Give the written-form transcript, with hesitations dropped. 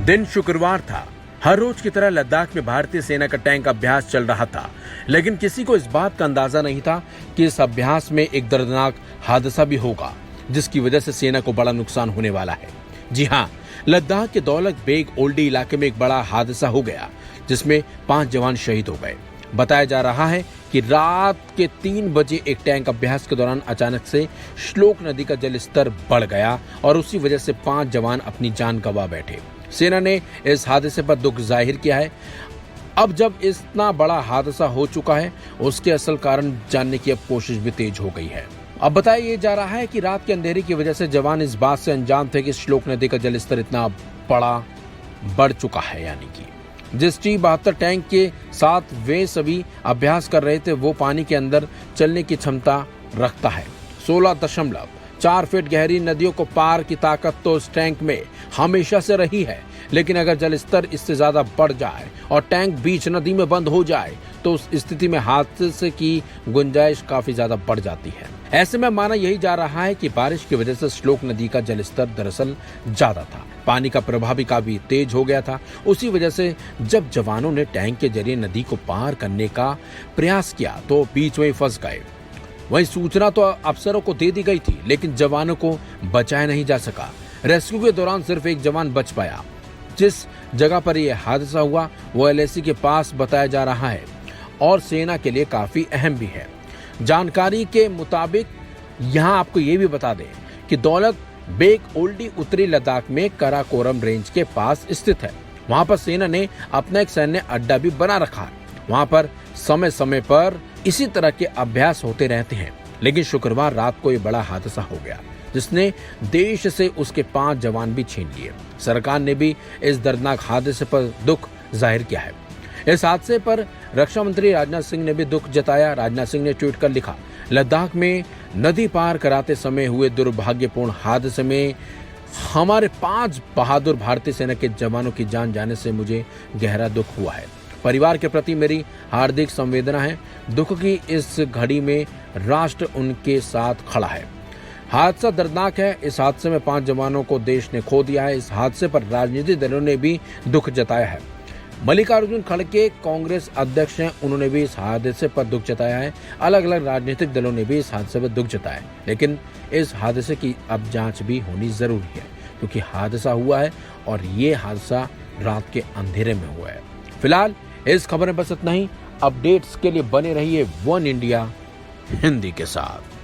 दिन शुक्रवार था। हर रोज की तरह लद्दाख में भारतीय सेना का टैंक अभ्यास चल रहा था, लेकिन किसी को इस बात का अंदाजा नहीं था कि इस अभ्यास में एक दर्दनाक हादसा भी होगा, जिसकी वजह से सेना को बड़ा नुकसान होने वाला है। जी हाँ, लद्दाख के दौलत बेग ओल्डी इलाके में एक बड़ा हादसा हो गया, जिसमें 5 जवान शहीद हो गए। बताया जा रहा है कि रात के 3 बजे एक टैंक अभ्यास के दौरान अचानक से श्लोक नदी का जल स्तर बढ़ गया और उसी वजह से 5 जवान अपनी जान गंवा बैठे। सेना ने इस हादसे पर दुख जाहिर किया है। अब जब इतना बड़ा हादसा हो चुका है, उसके असल कारण जानने की अब कोशिश भी तेज हो गई है। अब बताया जा रहा है कि रात के अंधेरे की वजह से जवान इस बात से अनजान थे कि श्लोक नदी का जलस्तर इतना बड़ा बढ़ चुका है, यानी कि जिस T-72 टैंक के साथ वे सभी अभ्यास कर रहे थे, वो पानी के अंदर चलने की क्षमता रखता है। 16.4 फीट गहरी नदियों को पार की ताकत तो इस टैंक में हमेशा से रही है, लेकिन अगर जलस्तर इससे ज्यादा बढ़ जाए और टैंक बीच नदी में बंद हो जाए तो उस स्थिति में हादसे की गुंजाइश काफी ज्यादा बढ़ जाती है। ऐसे में माना यही जा रहा है कि बारिश की वजह से श्लोक नदी का जलस्तर दरअसल ज्यादा था, पानी का प्रवाह भी काफी तेज हो गया था। उसी वजह से जब जवानों ने टैंक के जरिए नदी को पार करने का प्रयास किया तो बीच में फंस गए। वही सूचना तो अफसरों को दे दी गई थी, लेकिन जवानों को बचाया नहीं जा सका। रेस्क्यू के दौरान सिर्फ एक जवान बच पाया। जिस जगह पर यह हादसा हुआ वो LAC के पास बताया जा रहा है और सेना के लिए काफी अहम भी है। जानकारी के मुताबिक यहाँ आपको ये भी बता दें कि दौलत बेग ओल्डी उत्तरी लद्दाख में कराकोरम रेंज के पास स्थित है। वहां पर सेना ने अपना एक सैन्य अड्डा भी बना रखा है। वहां पर समय समय पर इसी तरह के अभ्यास होते रहते हैं, लेकिन शुक्रवार रात को ये बड़ा हादसा हो गया, जिसने देश से उसके 5 जवान भी छीन लिए। सरकार ने भी इस दर्दनाक हादसे पर दुख जाहिर किया है। इस हादसे पर रक्षा मंत्री राजनाथ सिंह ने भी दुख जताया। राजनाथ सिंह ने ट्वीट कर लिखा, लद्दाख में नदी पार कराते समय हुए दुर्भाग्यपूर्ण हादसे में हमारे 5 बहादुर भारतीय सेना के जवानों की जान जाने से मुझे गहरा दुख हुआ है। परिवार के प्रति मेरी हार्दिक संवेदना है। दुख की इस घड़ी में राष्ट्र उनके साथ खड़ा है। हादसा दर्दनाक है। इस हादसे में 5 जवानों को देश ने खो दिया है। इस हादसे पर राजनीतिक दलों ने भी दुख जताया है। मल्लिकार्जुन खड़गे कांग्रेस अध्यक्ष हैं, उन्होंने भी इस हादसे पर दुख जताया है। अलग अलग राजनीतिक दलों ने भी इस हादसे पर दुख जताया है, लेकिन इस हादसे की अब जांच भी होनी जरूरी है, क्योंकि हादसा हुआ है और ये हादसा रात के अंधेरे में हुआ है। फिलहाल इस खबर में बस इतना ही। अपडेट्स के लिए बने रहिए वन इंडिया हिंदी के साथ।